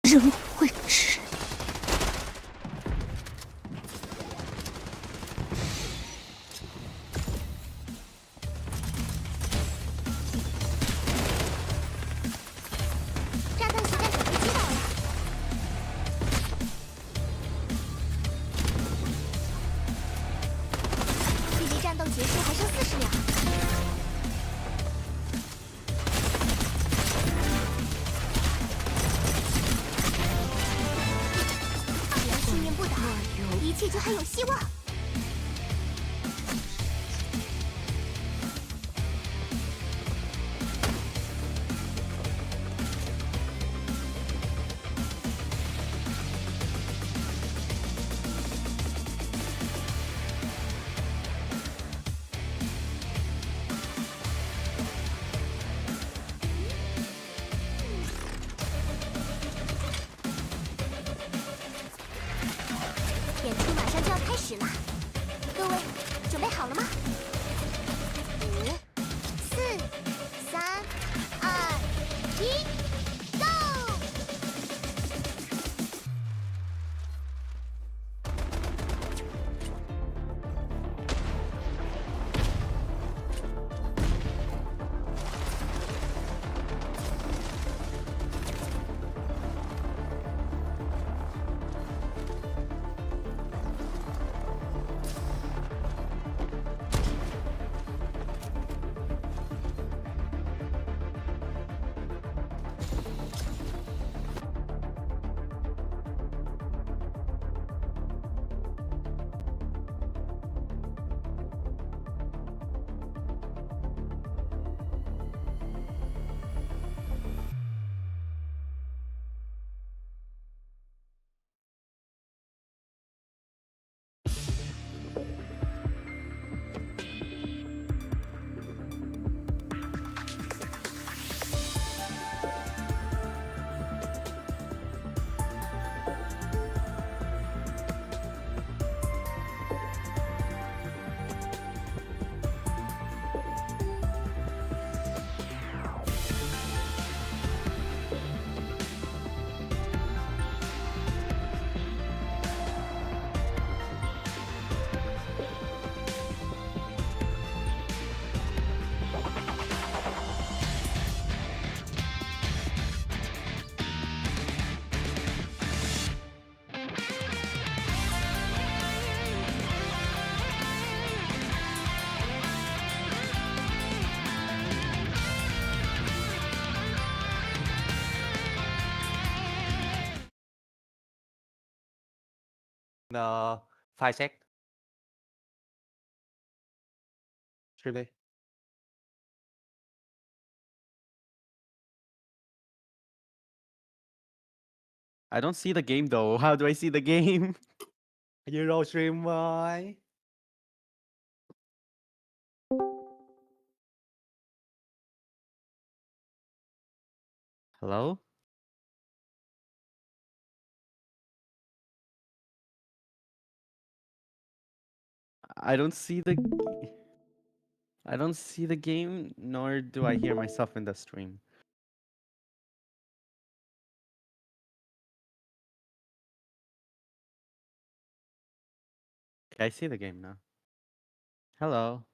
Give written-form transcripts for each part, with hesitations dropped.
人会吃。炸弹实战者被击倒了。距离战斗结束还剩40秒。 一切就还有希望。演出马上就要开始了，各位准备好了吗？5、4、3、2、1，Go！ The file check. Really? I don't see the game though. How do I see the game? You know, stream why? Hello? I don't see the I don't see the game, nor do I hear myself in the stream. Okay, I see the game now. Hello.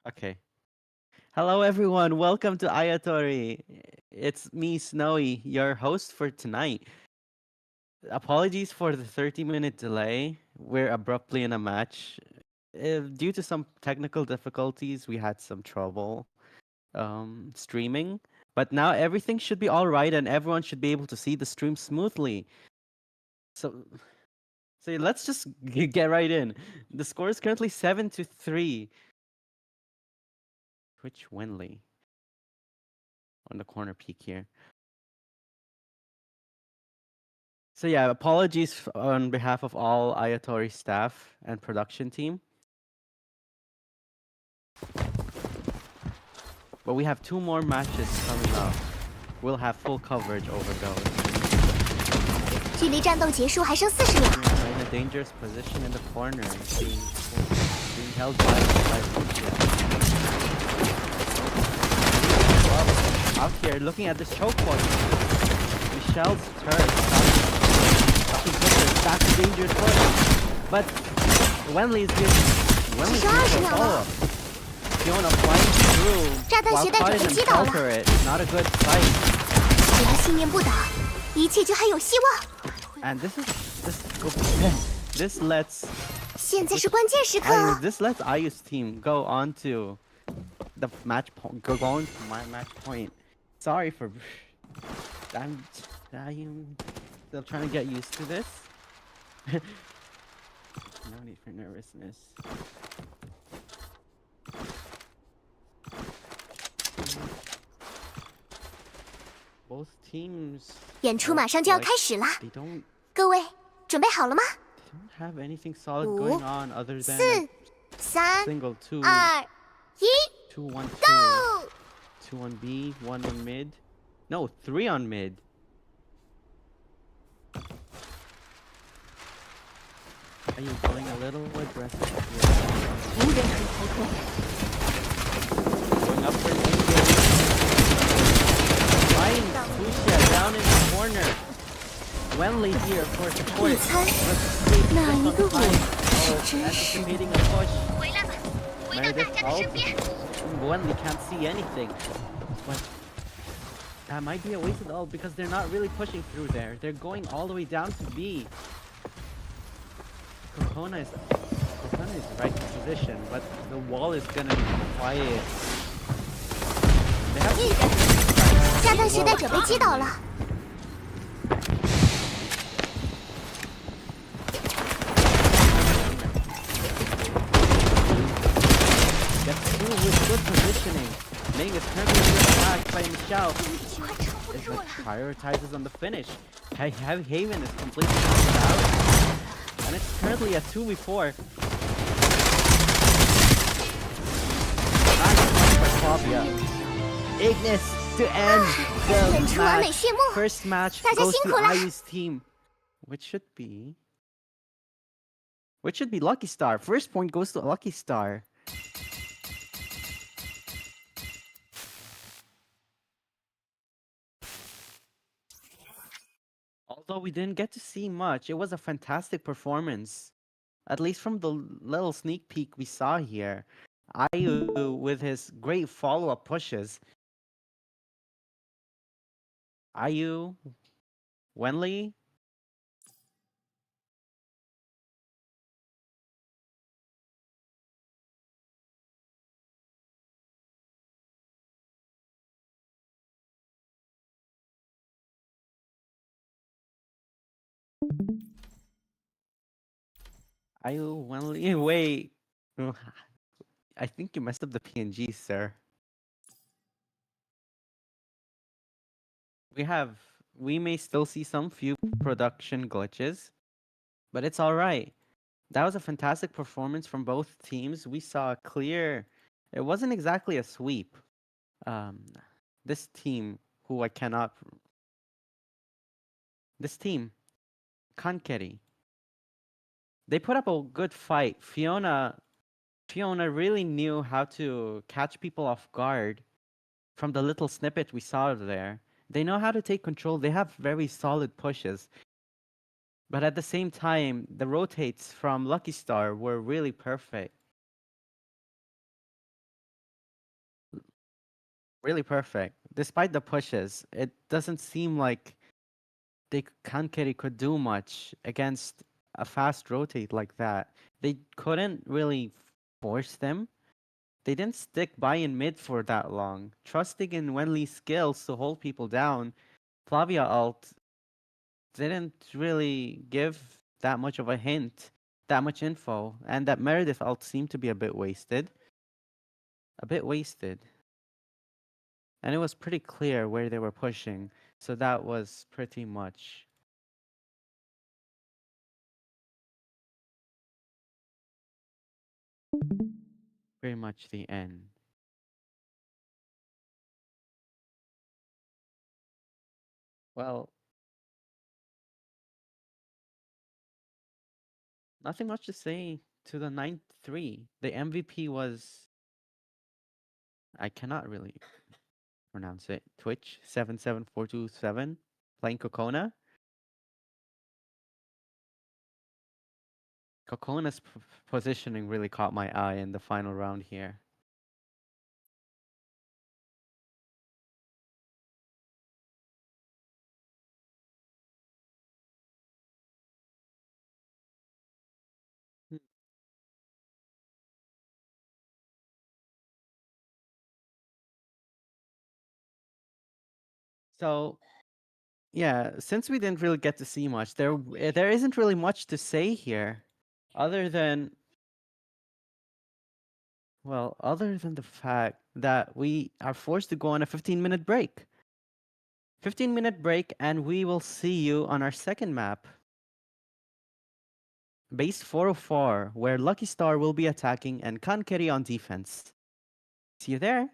Okay. Hello everyone, welcome to Ayatori. It's me, Snowy, your host for tonight. Apologies for the 30-minute delay. We're abruptly in a match. Due to some technical difficulties, we had some trouble streaming. But now everything should be all right and everyone should be able to see the stream smoothly. So let's just get right in. The score is currently 7-3. Twitch Winley on the corner peak here. So yeah, apologies on behalf of all Ayatori staff and production team. But we have 2 more matches coming up. We'll have full coverage over those. 距离战斗结束还剩40秒。In a dangerous position in the corner, being being held by Lucia. Out here, looking at this choke point. Michelle's turret stopping Pusher. That's a dangerous push. But Wenley is here. Wenley's here for a follow-up. Fiona flying through while caught in a shell turret. Not a good fight. 只要信念不倒，一切就还有希望。 And this lets 现在是关键时刻。 this lets Ayu's team go on to the match point. Go on to my match point. Sorry for I'm still trying to get used to this. No need for nervousness. Both teams 演出马上就要开始了， they don't 各位准备好了吗？ have anything solid going on other than 4、a 3、 single 2 2、1 2 1 2 ，Go！ 2 on B, 1 on mid. No, 3 on mid. Are you going a little aggressive here? 无人可逃脱。 Going up for an engage. Ryan Lucia down in the corner. Wenley here for support. 你猜 Let's see 哪一 just 个 on 我 time. 是 Oh, 真实？ anticipating a push. 回来吧，回到 Meredith 大家的身边。 Wenley can't see anything. But that might be a wasted ult because they're not really pushing through there. They're going all the way down to B. Kokona is right in position, but the wall is gonna be quiet. They have 炸弹时代者被击倒了。 Gets through with good positioning. Ming is currently attacked by Michelle. 快撑不 Is 住 like 了。 prioritizes on the finish. Haven is completely knocked out. And it's currently a 2v4. Nice punch by Flavia. Ignis to end the 演出完美 match. 序幕， First match 大家 goes 辛 to 苦了。 Ayu's team. Which should be Lucky Star. First point goes to Lucky Star. Although we didn't get to see much, it was a fantastic performance. At least from the little sneak peek we saw here. Ayu with his great follow-up pushes. Ayu, Wenley. Ayu, Wenley, wait. I think you messed up the PNG, sir. We may still see some few production glitches, but it's all right. That was a fantastic performance from both teams. We saw a clear. It wasn't exactly a sweep. This team, who I cannot. This team, Kankeri. They put up a good fight. Fiona really knew how to catch people off guard from the little snippet we saw there. They know how to take control. They have very solid pushes. But at the same time, the rotates from Lucky Star were really perfect. Really perfect. Despite the pushes, it doesn't seem like Kankeri could do much against a fast rotate like that. They couldn't really force them. They didn't stick by in mid for that long. Trusting in Wenley's skills to hold people down, Flavia ult didn't really give that much of a hint, that much info, and that Meredith ult seemed to be a bit wasted. A bit wasted. And it was pretty clear where they were pushing, so that was pretty much the end. Well, nothing much to say. to the 9-3. The MVP was, I cannot really pronounce it. Twitch 77427 playing Kokona. Kokona's positioning really caught my eye in the final round here. Hmm. So yeah, since we didn't really get to see much, there isn't really much to say here, other than, well, other than the fact that we are forced to go on a 15-minute break. 15-minute break, and we will see you on our second map, base 404, where Lucky Star will be attacking and Kankeri on defense. See you there.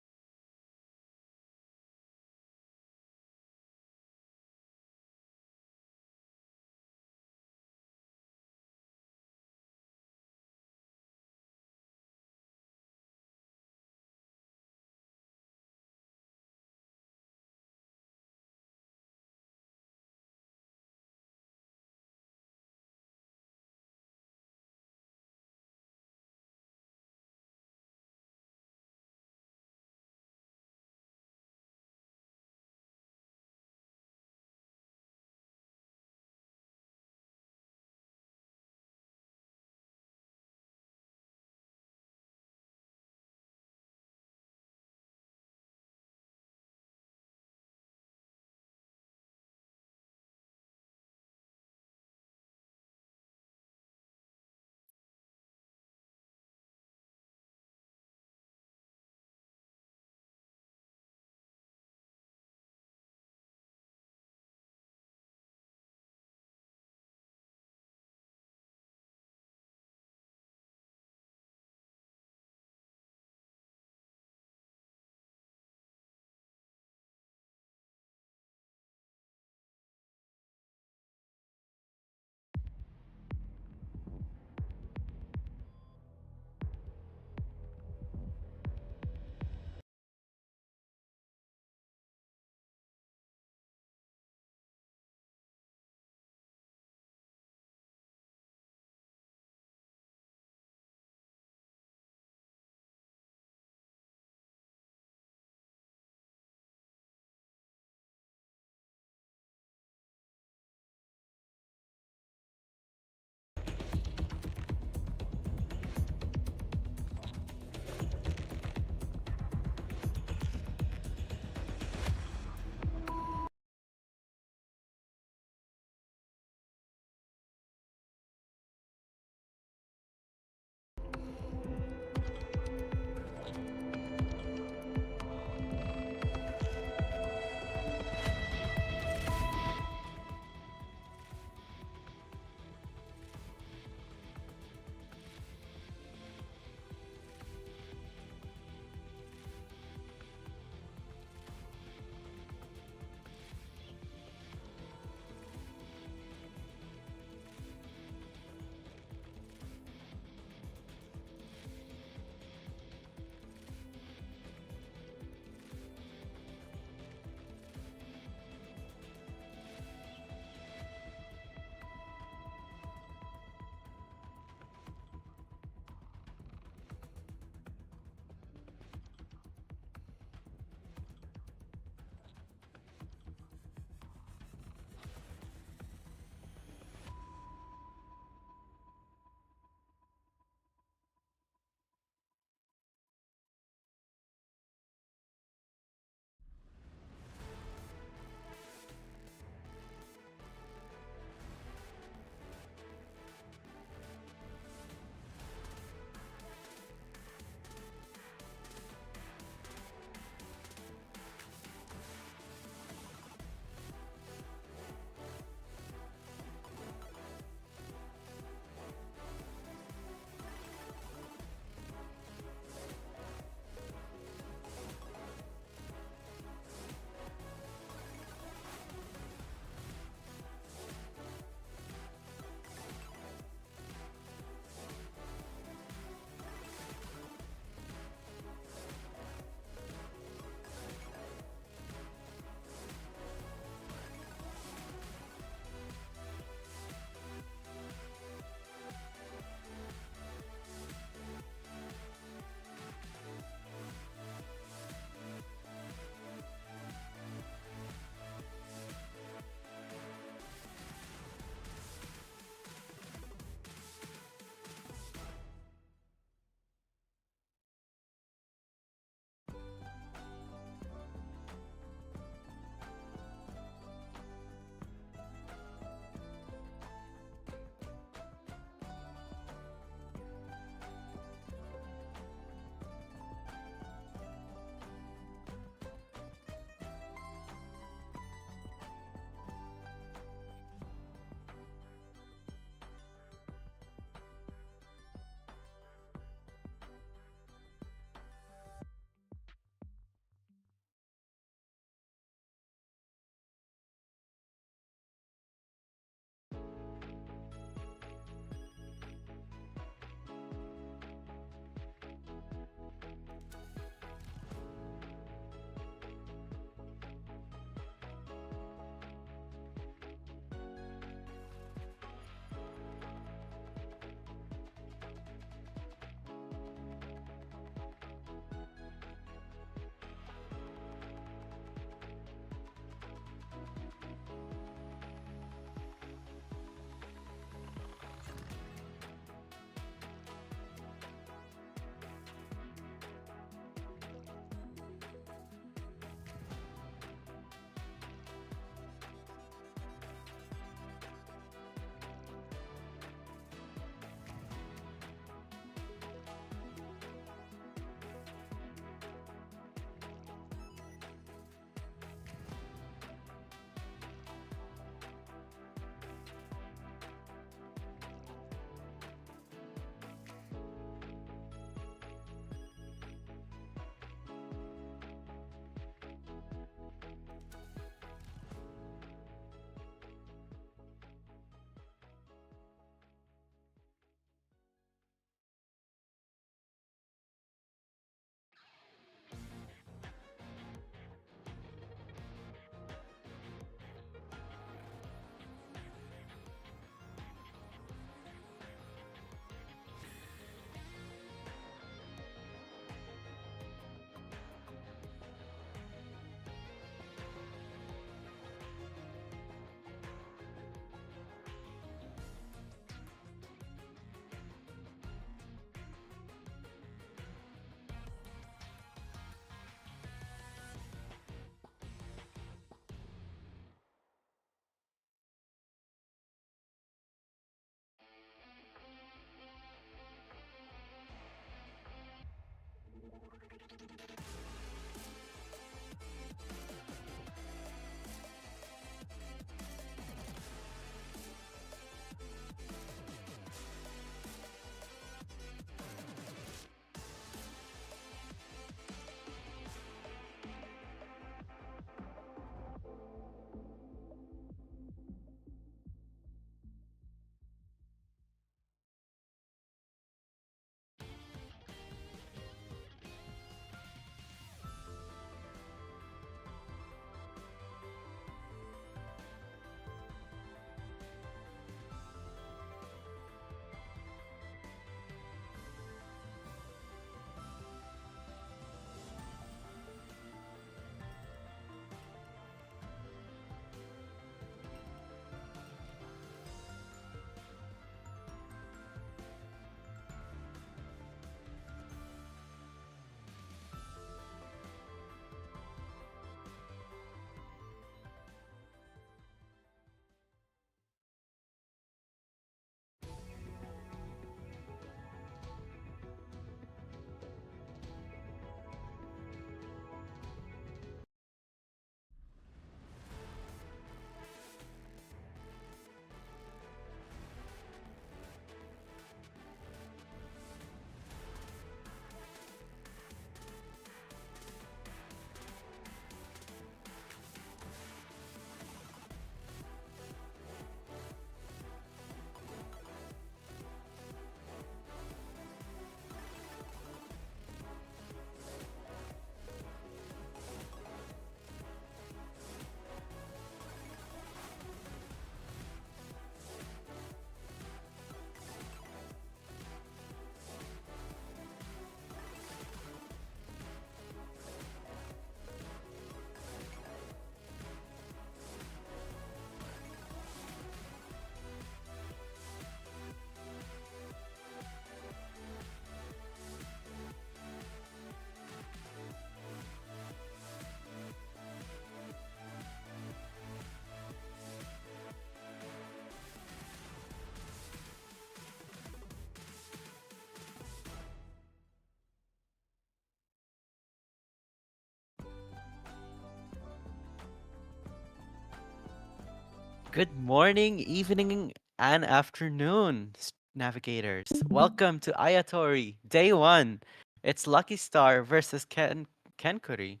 Good morning, evening, and afternoon, navigators. Welcome to Ayatori, day one. It's Lucky Star versus Kenkuri,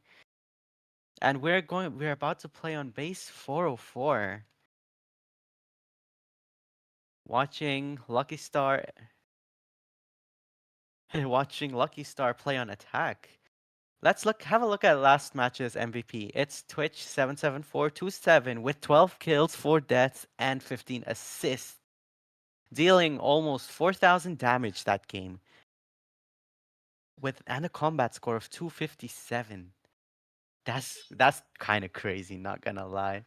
and we're about to play on base 404. Watching Lucky Star, watching Lucky Star play on attack. Have a look at last match's MVP. It's Twitch77427 with 12 kills, 4 deaths, and 15 assists, dealing almost 4,000 damage that game with and a combat score of 257. That's kind of crazy, not gonna lie.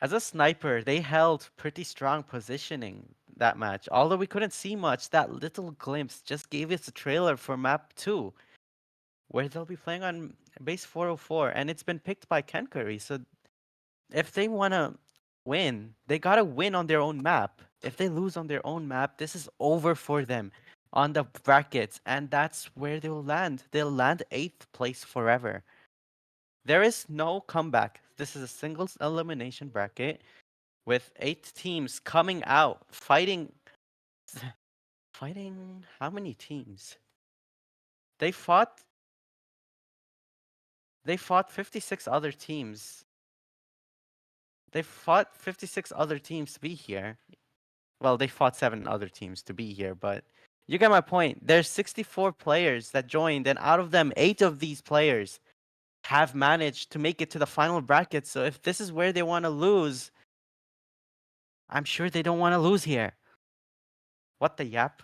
As a sniper, they held pretty strong positioning that match. Although we couldn't see much, that little glimpse just gave us a trailer for map 2, where they'll be playing on base 404, and it's been picked by Ken Curry. So if they wanna win, they gotta win on their own map. If they lose on their own map, this is over for them on the brackets, and that's where they'll land. They'll land 8th place forever. There is no comeback. This is a singles elimination bracket with 8 teams coming out fighting. Fighting how many teams? They fought. They fought 56 other teams. They fought 56 other teams to be here. Well, they fought 7 other teams to be here, but you get my point. There's 64 players that joined, and out of them, 8 of these players have managed to make it to the final bracket. So if this is where they want to lose, I'm sure they don't want to lose here. What the yap?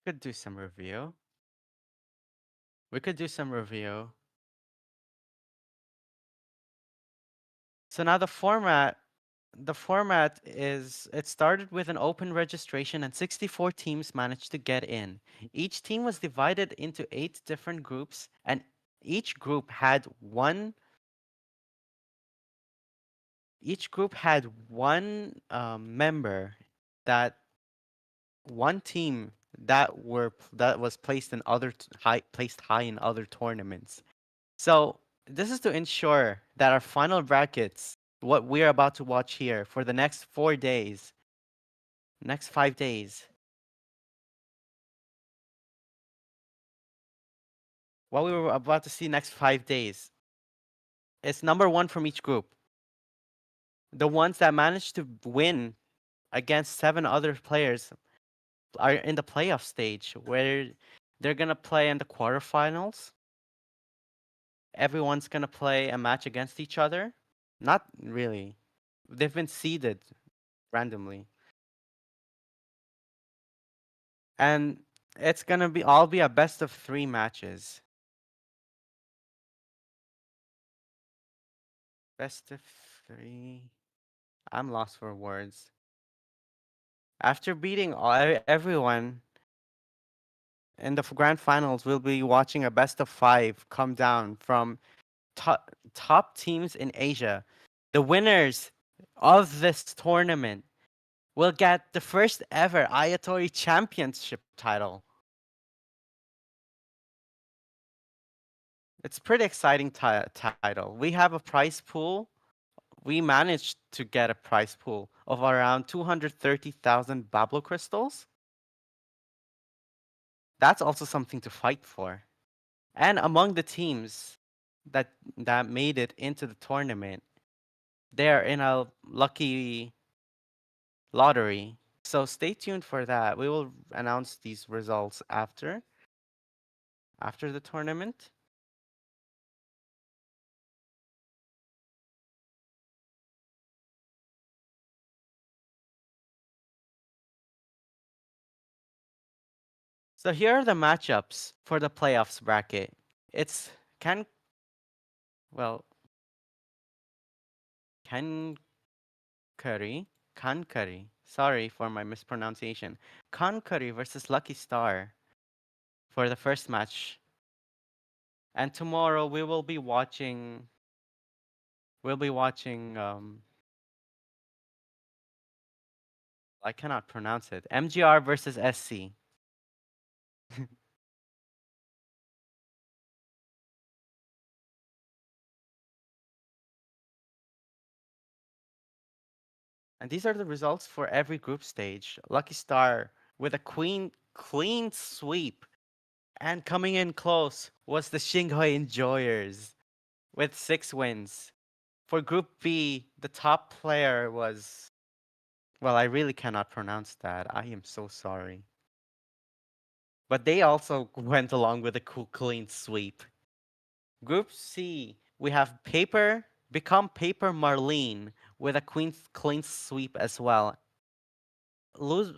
Could do some review. We could do some review. So now the format is it started with an open registration and 64 teams managed to get in. Each team was divided into 8 different groups, and each group had one member, that one team that was placed in placed high in other tournaments. So this is to ensure that our final brackets, what we're about to watch here for the next 4 days, next 5 days, what we were about to see next 5 days, is number one from each group. The ones that managed to win against 7 other players are in the playoff stage, where they're gonna play in the quarterfinals. Everyone's gonna play a match against each other. Not really. They've been seeded randomly. And it's gonna be all be a best of 3 matches. Best of 3. I'm lost for words. After beating everyone in the grand finals, we'll be watching a best of 5 come down from top teams in Asia. The winners of this tournament will get the first ever Ayatori Championship title. It's pretty exciting title. We have a prize pool. We managed to get a prize pool of around 230,000 Bablo crystals. That's also something to fight for. And among the teams that made it into the tournament, they're in a lucky lottery. So stay tuned for that. We will announce these results after the tournament. So here are the matchups for the playoffs bracket. It's Can well Ken Curry, Kan Curry. Sorry for my mispronunciation. Kan Curry versus Lucky Star for the first match. And tomorrow we'll be watching I cannot pronounce it. MGR versus SC. And these are the results for every group stage. Lucky Star with a clean sweep. And coming in close was the Shinghoi Enjoyers with 6 wins. For Group B, the top player was. Well, I really cannot pronounce that. I am so sorry. But they also went along with a clean sweep. Group C, we have Become Paper Marlene with a clean sweep as well. Lose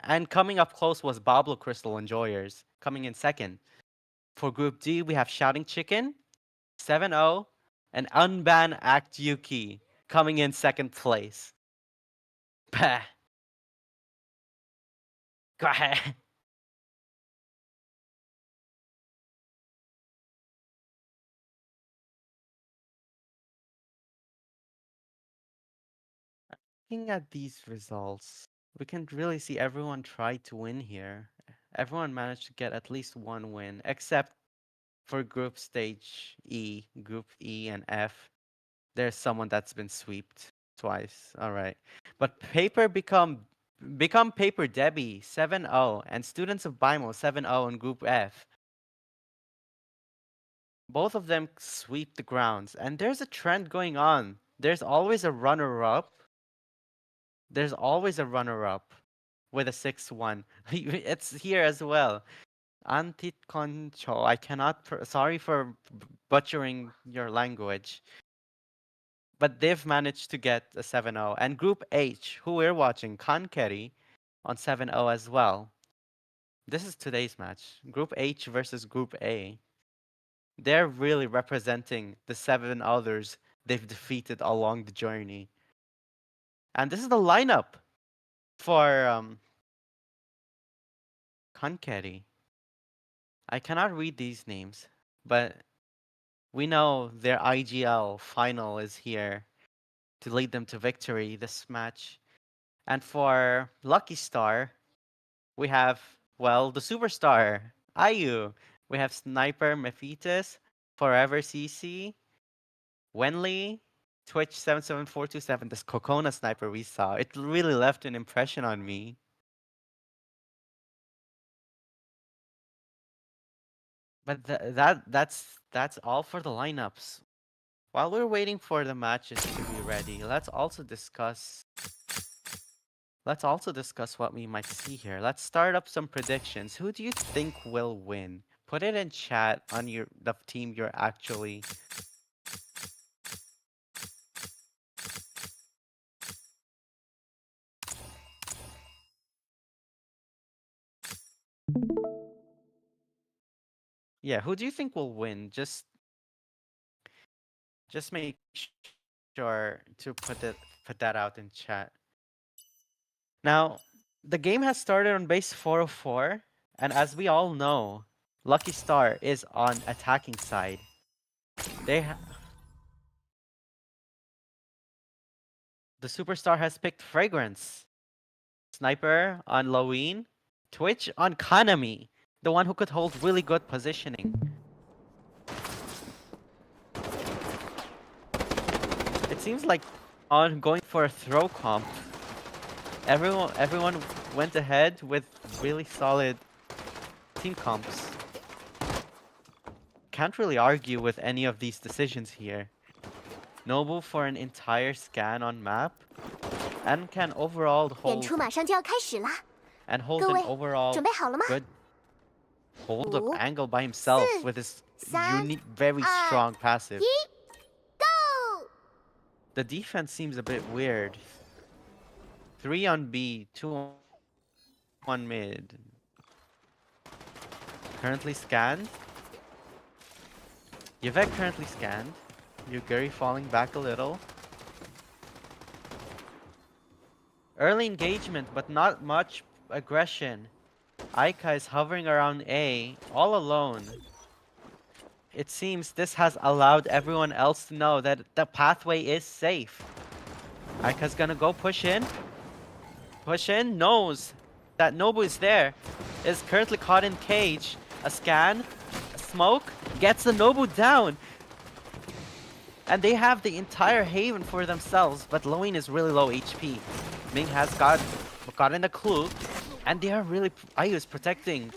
and coming up close was Bablo Crystal Enjoyers, coming in second. For Group D, we have Shouting Chicken, 7-0, and Unban Act Yuki coming in second place. Bah. Go ahead. Looking at these results, we can really see everyone tried to win here. Everyone managed to get at least one win, except for Group Stage E, Group E and F. There's someone that's been swept twice. All right. But Become Paper Debbie 7-0 and Students of BIMO 7-0 in Group F. Both of them sweep the grounds, and there's a trend going on. There's always a runner-up. There's always a runner-up with a 6-1. It's here as well. Antitkoncho. I cannot. Sorry for butchering your language. But they've managed to get a 7-0. And Group H, who we're watching, Kankeri, on 7-0 as well. This is today's match. Group H versus Group A. They're really representing the 7 others they've defeated along the journey. And this is the lineup for Kankeri. I cannot read these names, but we know their IGL final is here to lead them to victory this match. And for Lucky Star, we have, well, the superstar, Ayu. We have Sniper Mephitis, Forever CC, Wenli, Twitch 77427, this Kokona sniper we saw. It really left an impression on me. But that's all for the lineups. While we're waiting for the matches to be ready, let's also discuss what we might see here. Let's start up some predictions. Who do you think will win? Put it in chat on the team you're actually. Yeah, who do you think will win? Just make sure to put that out in chat. Now, the game has started on base 404, and as we all know, Lucky Star is on attacking side. The superstar has picked Fragrance, Sniper on Loween, Twitch on Kanami, the one who could hold really good positioning. It seems like on going for a throw comp. Everyone went ahead with really solid team comps. Can't really argue with any of these decisions here. Nobu for an entire scan on map, and can overall hold an overall good hold up angle by himself with his unique, very strong passive. The defense seems a bit weird. 3 on B, 2 on mid. Currently scanned. Yvette currently scanned. Yuguri falling back a little. Early engagement, but not much aggression. Aika is hovering around A, all alone. It seems this has allowed everyone else to know that the pathway is safe. Aika's gonna go push in. Push in, knows that Nobu is there. Is currently caught in cage. A scan, a smoke, gets the Nobu down. And they have the entire Haven for themselves, but Loin is really low HP. Ming has gotten a clue, and they are really Ayu is protecting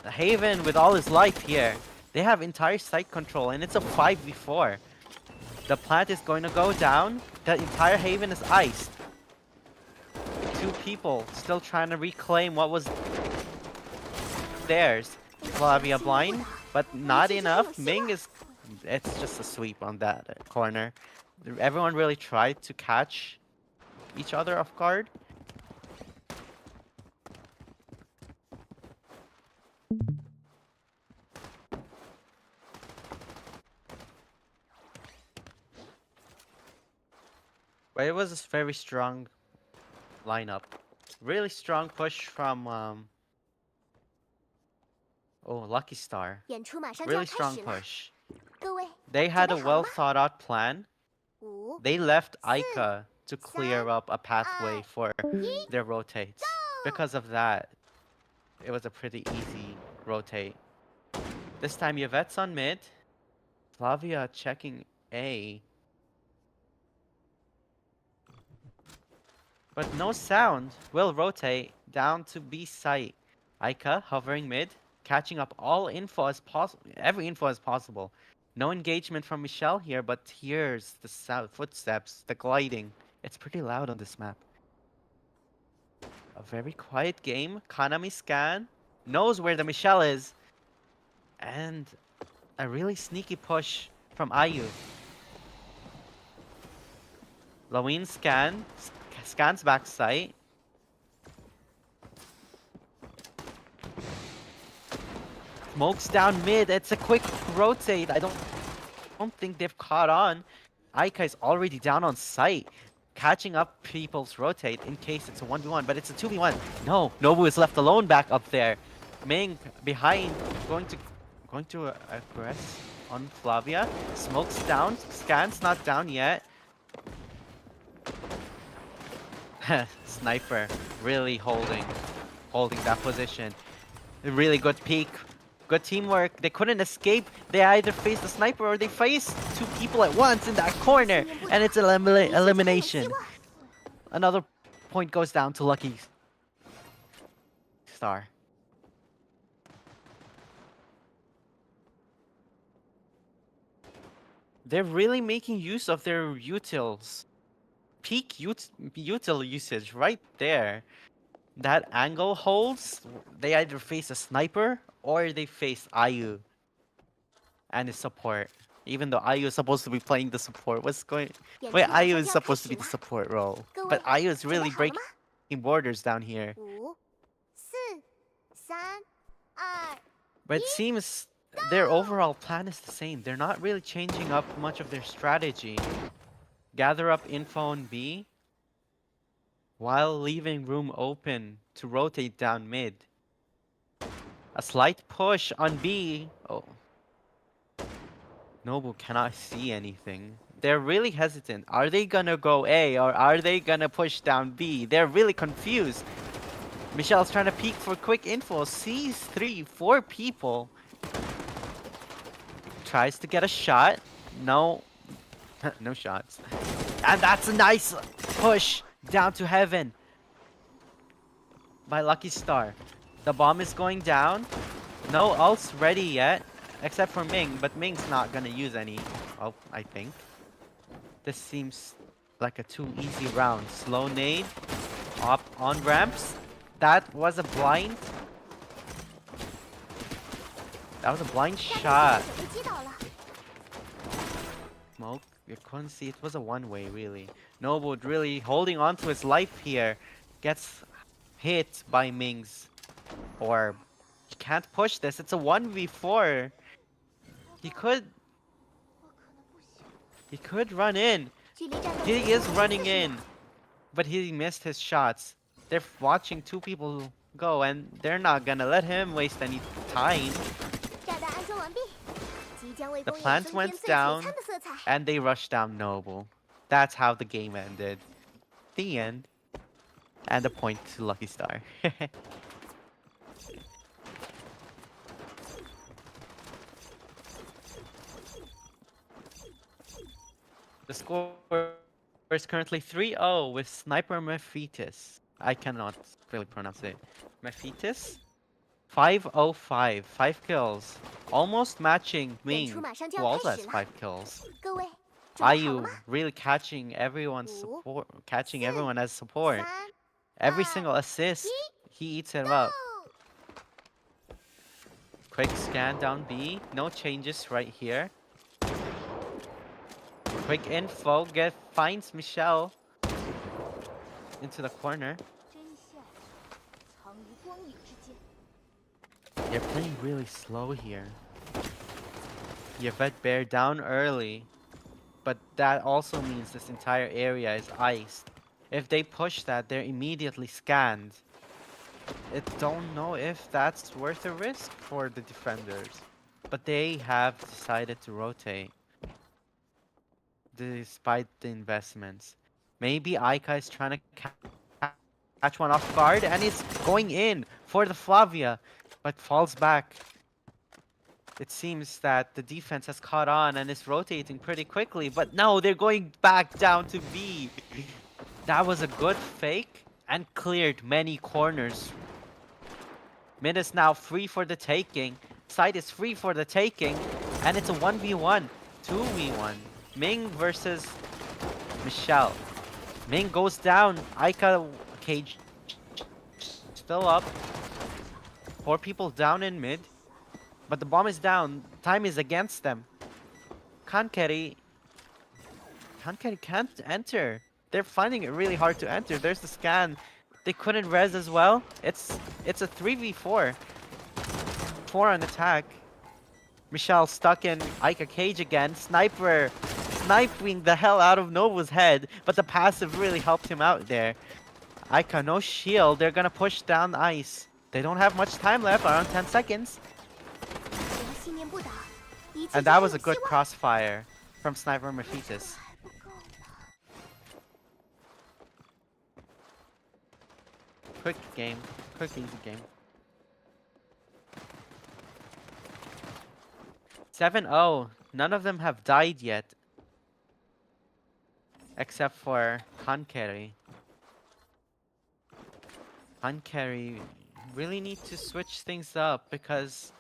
the Haven with all his life here. They have entire site control, and it's a 5v4. The plant is going to go down. The entire Haven is iced. Two people still trying to reclaim what was theirs. Flavia blind, but not enough. Ming is... It's just a sweep on that corner. Everyone really tried to catch each other off guard. But it was a very strong lineup. Really strong push from Lucky Star. 演出马上就要 Really 开 strong 始了， push. 各位 They had a 准备好了 well 吗？ thought out plan. 5、 They left 4、 Aika to clear up a pathway for 1 their rotates. Because of that, it was a pretty easy rotate. This time Yvette's on mid. Flavia checking A. But no sound. Will rotate down to B site. Aika hovering mid, catching up all info as possible, every info as possible. No engagement from Michelle here, but here's the footsteps, the gliding. It's pretty loud on this map. A very quiet game. Kanami scan, knows where the Michelle is, and a really sneaky push from Ayu. Laween scans back site. Smokes down mid. It's a quick rotate. I don't think they've caught on. Aika is already down on site, catching up people's rotate in case it's a 1v1, but it's a 2v1. No, Nobu is left alone back up there. Ming behind, going to aggress on Flavia. Smokes down, scans not down yet. Sniper really holding that position. A really good peek. Good teamwork. They couldn't escape. They either faced the sniper or they faced two people at once in that corner. And it's elimination. Another point goes down to Lucky Star. They're really making use of their utils. Peak util usage right there. That angle holds. They either face a sniper or they face Ayu and his support. Even though Ayu is supposed to be playing the support. Wait, Ayu is supposed to be the support role. But Ayu is really breaking borders down here. 5、4、3、2、But it seems their overall plan is the same. They're not really changing up much of their strategy. Gather up info on B while leaving room open to rotate down mid. A slight push on B. Oh. Nobu cannot see anything. They're really hesitant. Are they gonna go A or are they gonna push down B? They're really confused. Michelle's trying to peek for quick info. Sees 3, 4 people. Tries to get a shot. No. No shots. And that's a nice push down to heaven by Lucky Star. The bomb is going down. No ults ready yet, except for Ming, but Ming's not gonna use any ult, I think. This seems like a too easy round. Slow nade, up on ramps. That was a blind. That was a blind shot. 被击倒了。 Smoke. You couldn't see. It was a one-way, really. Nobu really holding on to his life here. Gets hit by Ming's orb. He can't push this. It's a 1v4. He could run in. 距离战斗 He is running in. But he missed his shots. They're watching two people go, and they're not gonna let him waste any time. 炸弹安装完毕，即将为 The 公演 plant 增添 went 最璀 down, 璨的色彩。 and they rushed down Noble. That's how the game ended. The end. And a point to Lucky Star. The score is currently 3-0 with Sniper Mephitis. I cannot really pronounce it. Mephitis? 505, 5 kills. Almost matching 演出 Ming, 马上就 who 要开 also 始 has 了， 5 kills. 各位准备好了 Ayu 吗？ really catching everyone's 5、 support, catching 4、 everyone as support. 3、Every 2、 single assist, 1 he eats it ，Go！ up. Quick scan down B, no changes right here. Quick info, finds Michelle into the corner. 真相藏于光影之间。 They're playing really slow here. Yvette Bear down early, but that also means this entire area is iced. If they push that, they're immediately scanned. I don't know if that's worth a risk for the defenders, but they have decided to rotate despite the investments. Maybe Aika is trying to catch one off guard and is going in for the Flavia, but falls back. It seems that the defense has caught on and is rotating pretty quickly, but no, they're going back down to B. That was a good fake and cleared many corners. Mid is now free for the taking. Side is free for the taking, and it's a 1v1, 2v1. Ming versus Michelle. Ming goes down. Aika cage still up. 4 people down in mid. But the bomb is down. Time is against them. Kankeri can't enter. They're finding it really hard to enter. There's the scan. They couldn't res as well. It's a 3v4. 4 on attack. Michelle stuck in Aika cage again. Sniper sniping the hell out of Nova's head, but the passive really helped him out there. Aika, no shield. They're gonna push down the ice. They don't have much time left, around 10 seconds. 只要信念不倒，一切 And 就 that 还 was 有 a 希 good 望。 crossfire from Sniper Mephitis. 还不够呢。 Quick game. Quick easy game. 7-0. None of them have died yet. Except for Kankeri. Kankeri really need to switch things up because...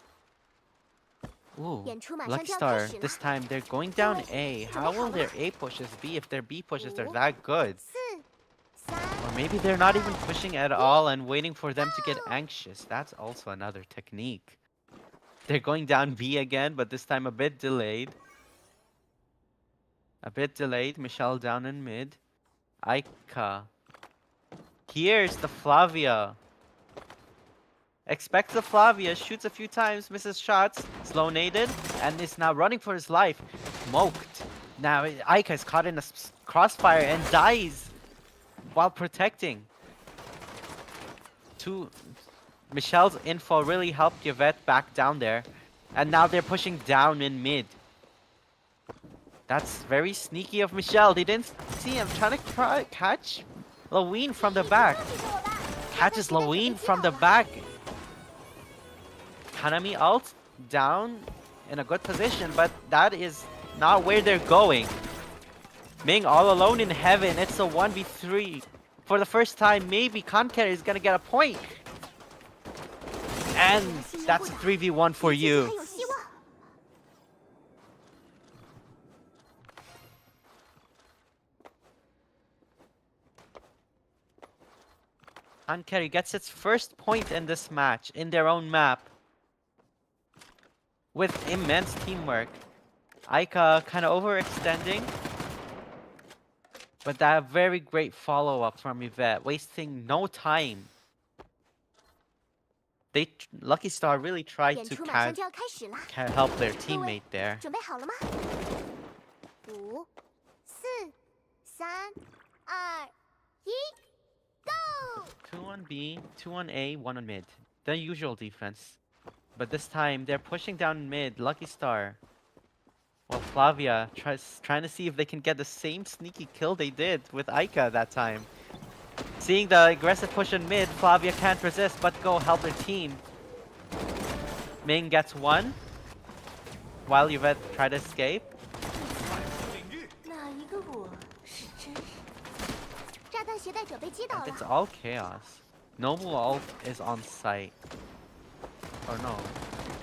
Ooh, 演出马上 Lucky 就要开 Star. 始了。 This time they're going down A. How will their A pushes be if their B pushes are that good? 4、3、 Or maybe they're not even pushing at all and waiting for them to get anxious. That's also another technique. They're going down B again, but this time a bit delayed. A bit delayed. Michelle down in mid. Aika. Here's the Flavia. Expects the Flavia. Shoots a few times. Misses shots. Slow naded. And is now running for his life. Smoked. Now Aika is caught in a crossfire and dies while protecting. Michelle's info really helped Yvette back down there. And now they're pushing down in mid. That's very sneaky of Michelle. They didn't see him trying to catch Laween from the back. Catches Laween from the back. Kanami ult down in a good position, but that is not where they're going. Ming all alone in heaven. It's a 1v3. For the first time, maybe Kankeri is gonna get a point. And that's a 3v1 for 一切就 you. 还有希望。 Kankeri gets its first point in this match in their own map. With immense teamwork. Aika kind of overextending. But that very great follow-up from Yvette, wasting no time. Lucky Star really tried 演 to 出马上就要开始了， help their teammate there. 准备好了吗？5、4、3、2、1 ，Go！ 2 on B, 2 on A, 1 on mid. The usual defense. But this time, they're pushing down mid. Lucky Star. Well, Flavia trying to see if they can get the same sneaky kill they did with Aika that time. Seeing the aggressive push in mid, Flavia can't resist but go help her team. Ming gets one, while Yvette try to escape. 哪一个 And it's all chaos. Noble ult is on site. Or no.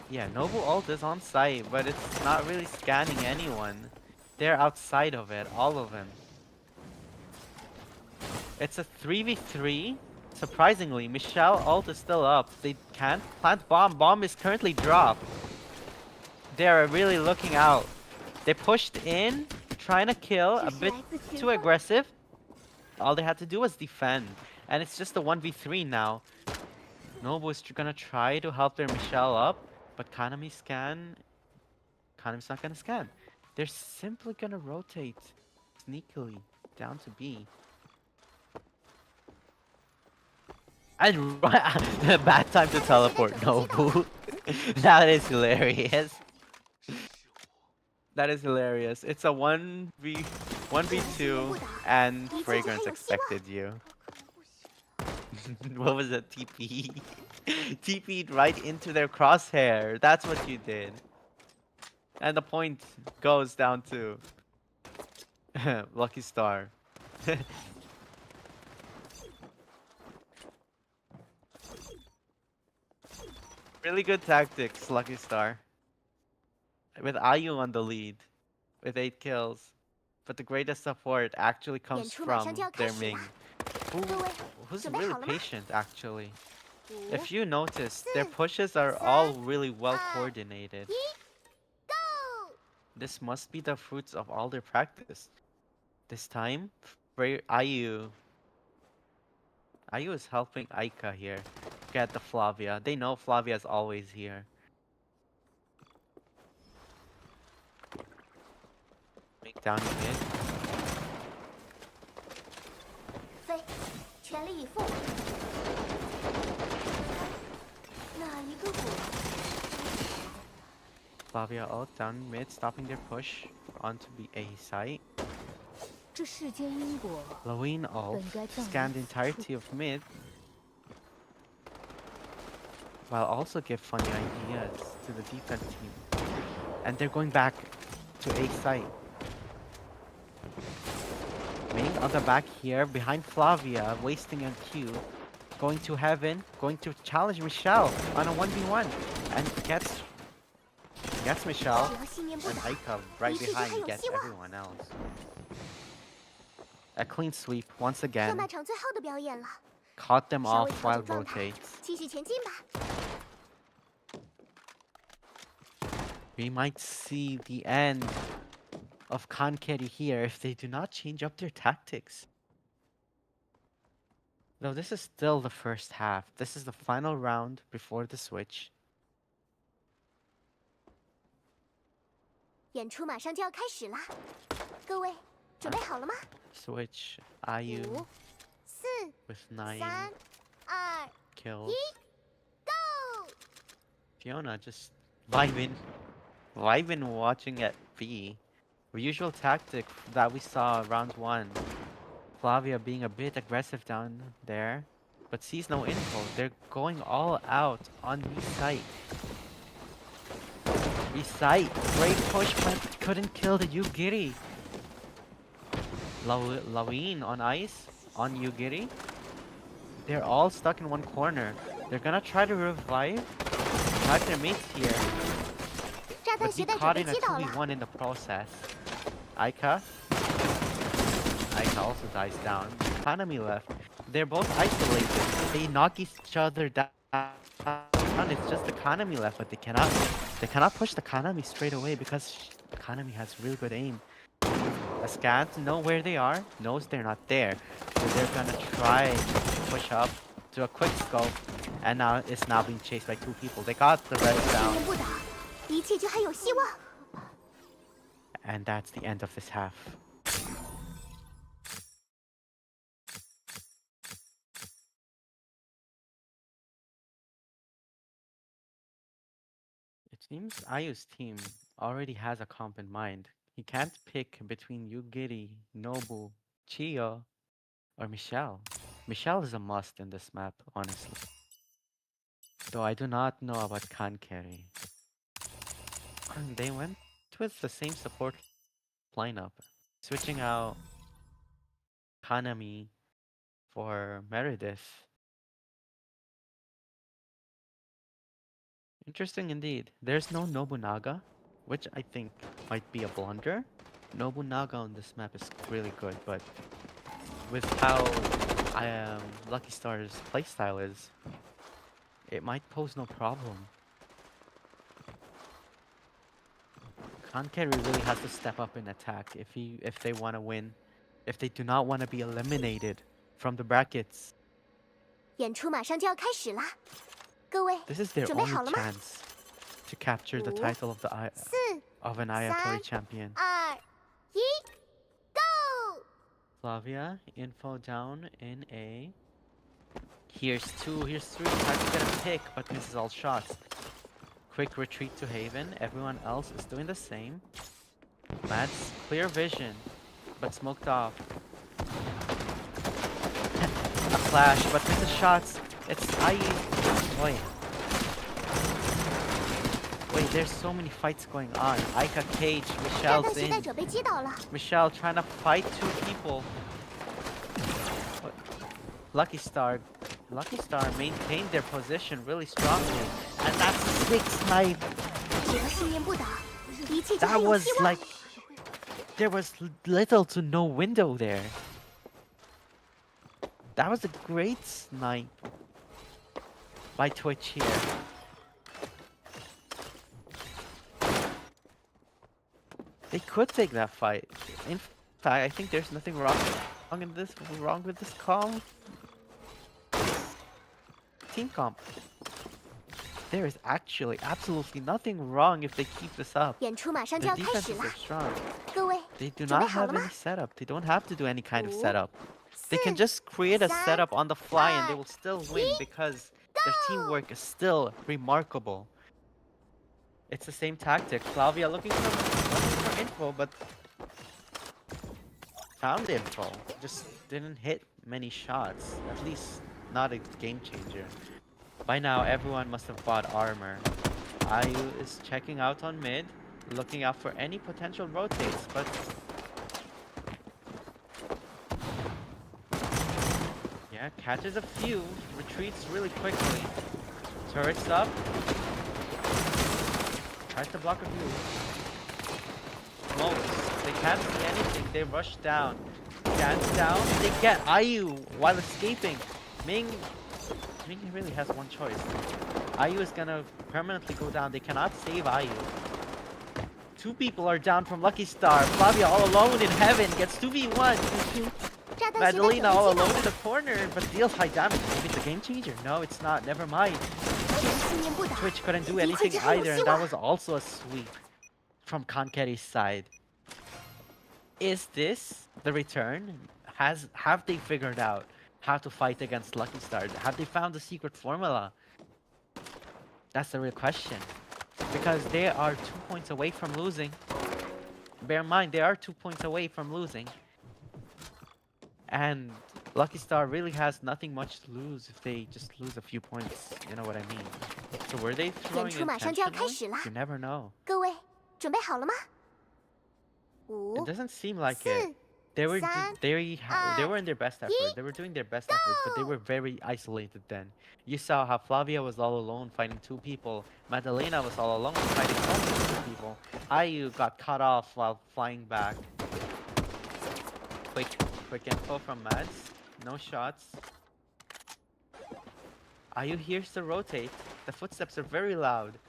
Yeah, Noble ult is on site, but it's not really scanning anyone. They're outside of it, all of them. It's a 3v3. Surprisingly, Michelle ult is still up. They can't plant bomb. Bomb is currently dropped. They're really looking out. They pushed in, trying to kill, a bit too aggressive. All they had to do was defend. And it's just a 1v3 now. Noble is gonna try to help their Michelle up, but Kanami's not gonna scan. They're simply gonna rotate sneakily down to B. And bad time to teleport Nobu. That is hilarious. That is hilarious. It's a 1v2 and Fragrance expected you. What was it? TP? TP'd right into their crosshair. That's what you did. And the point goes down to Lucky Star. Really good tactics, Lucky Star. With Ayu on the lead, with 8 kills. But the greatest support actually comes from their Ming, who's really patient actually. If you notice, their pushes are all really well coordinated. This must be the fruits of all their practice. This time, Ayu is helping Aika here get the Flavia. They know Flavia is always here. Make down mid. Flavia ult down mid, stopping their push onto the A site. Lawine ult scanned the entirety of mid, while also give funny ideas to the defense team. And they're going back to A site. Ming on the back here, behind Flavia, wasting a Q. Going to heaven, going to challenge Michelle on a 1v1. And gets Michelle, and Aika right behind gets everyone else. A clean sweep once again. Caught them off while rotates. We might see the end of Kankeri here if they do not change up their tactics. Though this is still the first half. This is the final round before the switch. Switch Ayu with 9 kills. Fiona just vibing watching at B. The usual tactic that we saw round 1. Flavia being a bit aggressive down there, but sees no info. They're going all out on B site. B site, great push, but couldn't kill the Yugiri. Lawine on ice, on Yugiri. They're all stuck in one corner. They're gonna try to revive their mates here. But be caught in a 2v1 in the process. Aika also dies down. Kanami left. They're both isolated. They knock each other down. It's just the Kanami left, but they cannot push the Kanami straight away because Kanami has really good aim. The scans know where they are, knows they're not there. So they're gonna try to push up to a quick scope, and now it's being chased by 2 people. They got the red down. And that's the end of this half. It seems Ayu's team already has a comp in mind. He can't pick between Yugiri, Nobu, Chiyo, or Michelle. Michelle is a must in this map, honestly. Though I do not know about Kankeri. They went with the same support lineup, switching out Kanami for Meredith. Interesting indeed. There's no Nobunaga, which I think might be a blunder. Nobunaga on this map is really good, but with how Lucky Star's playstyle is, it might pose no problem. Kankeri really has to step up in attack if they want to win, if they do not want to be eliminated from the brackets. 演出马上就要开始啦，各位 This is their 准备 only 好了吗？ chance to capture the 5、 title of an Ayatori 3、champion. 2、1，Go！ Flavia, info down in A. Here's 2, here's 3, tries to get a pick, but misses all shots. Quick retreat to Haven, everyone else is doing the same. Matt's clear vision, but smoked off. A flash, but misses shots. It's Wait. Wait, there's so many fights going on. Aika cage, 炸 Michelle's 弹携带 in. 者被击倒了， Michelle trying to fight 2 people. What? Lucky Star maintained their position really strongly. And that's a 6 snipe. 只要信念不倒，一切就还 That 有 was 希望。 like... There was little to no window there. That was a great snipe by Twitch here. They could take that fight. In fact, I think there's nothing wrong with this call. Team comp. There is actually absolutely nothing wrong if they keep this up. 演出马上就 The 要开 defenses 始啦 are，strong. 各位 They do 准备 not 好 have 了吗 any？ setup. They don't have to do any kind of 5、 setup. They can 4、 just create a 3、 setup on the fly and they 2、 will still win because their teamwork is still remarkable. It's the same tactic. Flavia looking for info, but found info. Just didn't hit many shots. At least not a game changer. By now, everyone must have bought armor. Ayu is checking out on mid, looking out for any potential rotates, but yeah, catches a few, retreats really quickly. Turrets up. Tries to block a few. Smokes. They can't see anything. They rush down. Stands down. They get Ayu while escaping. Ming really has one choice. Ayu is gonna permanently go down. They cannot save Ayu. 2 people are down from Lucky Star. Flavia all alone in heaven gets 2v1. 炸弹携带者被 Madalena 击 all 倒 alone 了 in，the corner, but deals high damage. Maybe it's a game changer. No, it's not. Never mind. 只要信念不倒， Twitch couldn't do 一切 anything 就还有 either, 希 and that 望。 was also a sweep from Kankeri's side. Is this the return? Have they figured out how to fight against Lucky Star? Have they found the secret formula? That's the real question. Because they are 2 points away from losing. Bear in mind, they are 2 points away from losing. And Lucky Star really has nothing much to lose if they just lose a few points. You know what I mean? So were they throwing 演出马上就要开 intentionally? 始啦， You never know. 各位准备好了吗？ It 5、 doesn't seem like 4、 it. They were 3、 they were in their best effort. They were doing their best effort, but they were very isolated then. You saw how Flavia was all alone fighting 2 people. Madalena was all alone fighting only 2 people. Ayu got cut off while flying back. Quick info from Mads. No shots. Ayu hears the rotate. The footsteps are very loud.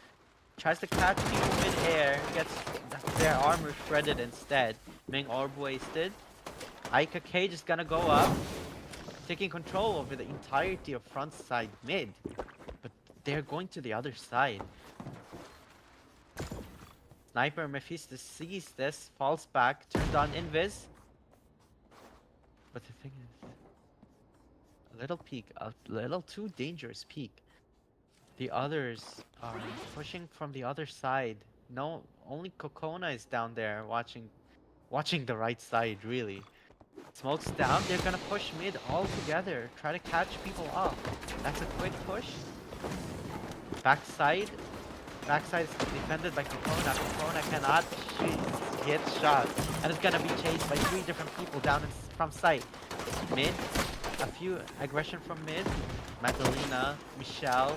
Tries to catch people mid-air. Gets their armor shredded instead. Ming orb wasted. Aika Cage is gonna go up. Taking control over the entirety of front side mid. But they're going to the other side. Sniper Mephistus sees this. Falls back. Turned on Invis. But the thing is, a little peek, a little too dangerous peek. The others are pushing from the other side. No, only Kokona is down there watching the right side, really. Smokes down, they're gonna push mid all together. Try to catch people off. That's a quick push. Backside is defended by Kokona. Kokona cannot get shot. And it's gonna be chased by 3 different people down from sight. Mid, a few aggression from mid. Madalena, Michelle,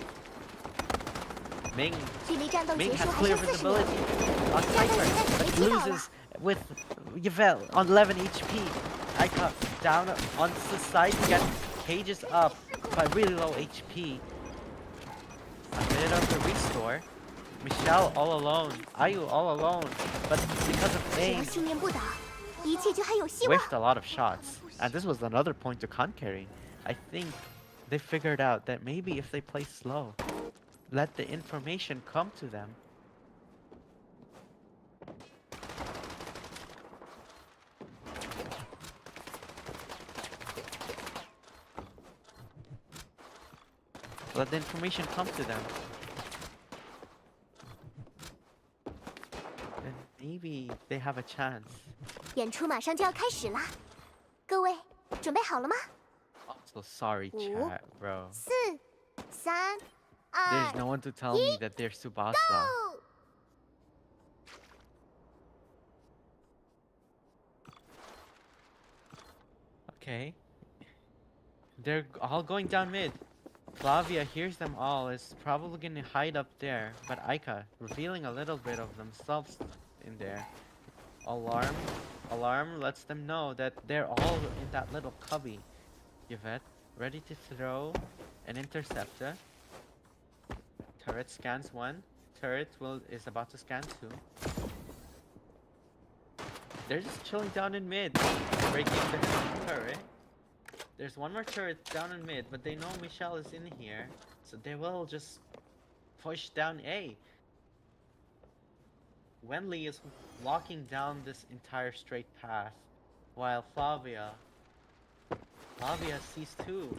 Ming. 距离战斗 Ming 结束 has 还 clear 剩40秒， visibility on 炸弹 Cypher, 携带准备 but 击倒了。 loses with Yvel on 11 HP. Aika down on the side to get cages up by really low HP. A bit of the restore. Michelle all alone. Ayu all alone. But because of 只要 aim, 信念不倒，一切就还有希望。 whiffed a lot of shots. And this was another point to con carry. I think they figured out that maybe if they play slow, let the information come to them. Let the information come to them. Then maybe they have a chance. 演出马上就要开始啦，各位准备好了吗？ Also, sorry, Ooh. chat, bro. 4、3、There's 2、no one to tell me that they're Subasa. Go！ Okay. They're all going down mid. Flavia hears them all, is probably gonna hide up there, but Aika revealing a little bit of themselves in there. Alarm. Alarm lets them know that they're all in that little cubby. Yvette, ready to throw an interceptor. Turret scans one. Turret is about to scan two. They're just chilling down in mid, breaking the turret. There's one more turret down in mid, but they know Michelle is in here, so they will just push down A. Wenli is locking down this entire straight path, while Flavia sees two.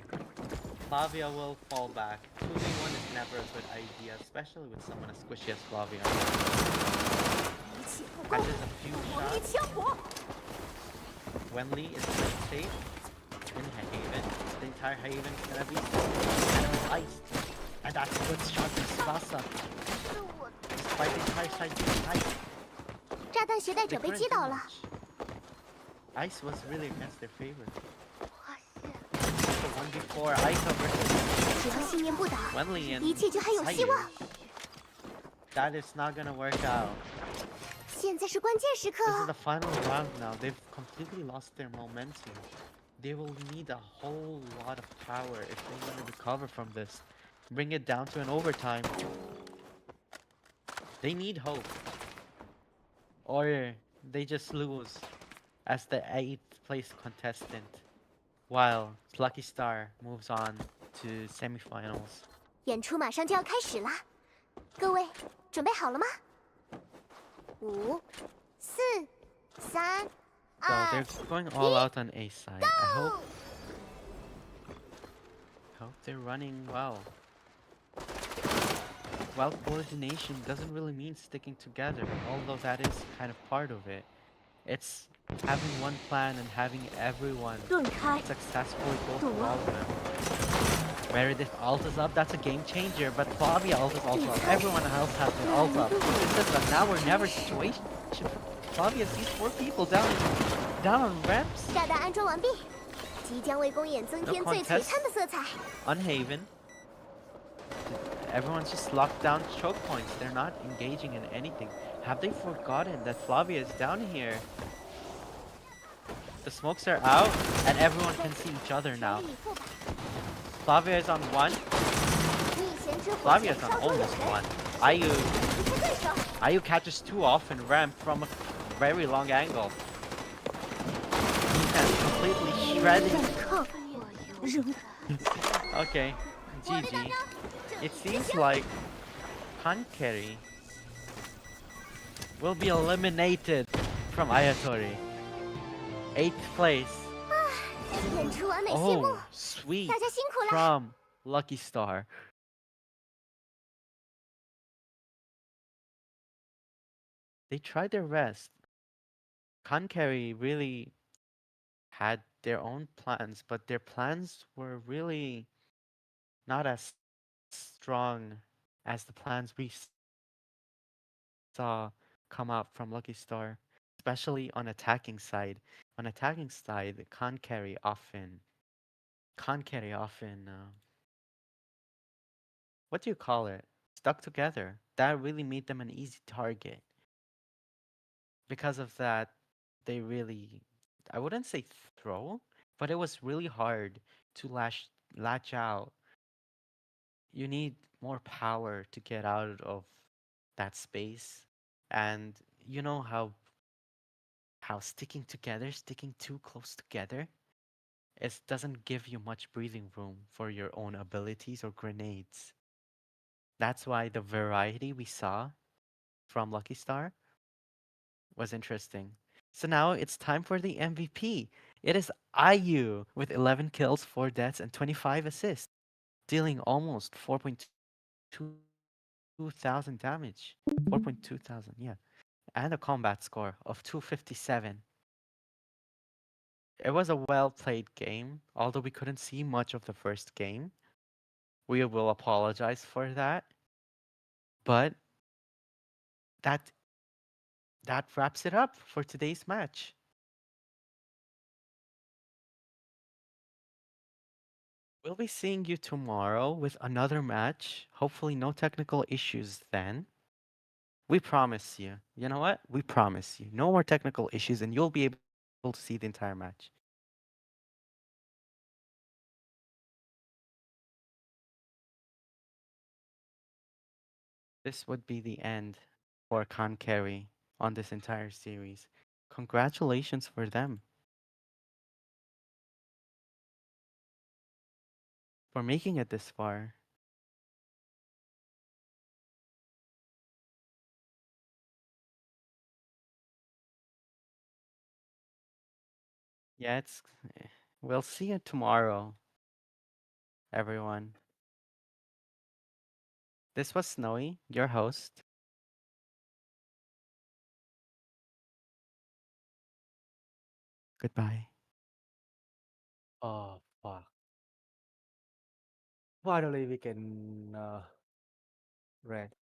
Flavia will fall back. 2v1 is never a good idea, especially with someone as squishy as Flavia. 一切不够， Catches a few 火力 shots. 枪火。 Wenli is playing safe in Haven. The entire Haven is gonna be iced. And that's a good shot from Tsubasa. 是我， Despite the entire side being iced. 炸弹携带 They 者被 couldn't 击 do 倒了。 much. Ice was really against their favor. 哇塞！ The one before Aika versus 只要信念不倒， Wenli 一 and 切就还有希 Ayu. 望。 That is not gonna work out. 现在是关键时 This is 刻 the，final round now. They've completely lost their momentum. They will need a whole lot of power if they want to recover from this. Bring it down to an overtime. They need hope. Or they just lose as the 8th place contestant. While Lucky Star moves on to semifinals. 演出马上就要开始啦，各位准备好了吗？5、4、3、 So 2、 they're going all out on A side. I hope ，Go！ they're running well. Well, coordination doesn't really mean sticking together, although that is kind of part of it. It's having one plan and having everyone 盾开， successfully go through all of them. Meredith ult is up, that's a game changer, but Flavia ult is also up. Everyone else has their ult up. This is a now or never situation. Flavia sees 4 people down on ramps 炸弹安装完毕，即将为公演增添最璀璨的色彩。 on Haven. Everyone's just locked down choke points. They're not engaging in anything. Have they forgotten that Flavia is down here? The smokes are out, and everyone can see each other 全 now. 力以赴吧， Flavia is on 1. 逆弦之火 Flavia 前 is on 烧灼有 almost 人， 1. Ayu, 这些对手， Ayu catches 2 off and ramp from a very long angle. Defense completely shredded. 抗扔 Okay, 我的大 GG. 招，这 It seems like Kankeri will be eliminated from Ayatori. 8th place. 演出完美谢幕， Oh, sweet 大家辛苦了。 from Lucky Star. They tried their best. Kankeri really had their own plans, but their plans were really not as strong as the plans we saw come out from Lucky Star, especially on attacking side. On attacking side, Kankeri often Kankere often, what do you call it? Stuck together. That really made them an easy target. Because of that, they really, I wouldn't say throw, but it was really hard to latch out. You need more power to get out of that space. And you know how sticking too close together, it doesn't give you much breathing room for your own abilities or grenades. That's why the variety we saw from Lucky Star was interesting. So now it's time for the MVP. It is IU with 11 kills, 4 deaths, and 25 assists, dealing almost 4.2 thousand damage. 4.2 thousand, yeah. And a combat score of 257. It was a well played game, although we couldn't see much of the first game. We will apologize for that. But that that wraps it up for today's match. We'll be seeing you tomorrow with another match. Hopefully, no technical issues then. We promise you. You know what? We promise you. No more technical issues, and you'll be able to see the entire match. This would be the end for Khan Kerry on this entire series. Congratulations for them for making it this far. Yeah, eh, we'll see you tomorrow, everyone. This was Snowy, your host. Goodbye. Oh, fuck. Finally, we can rest.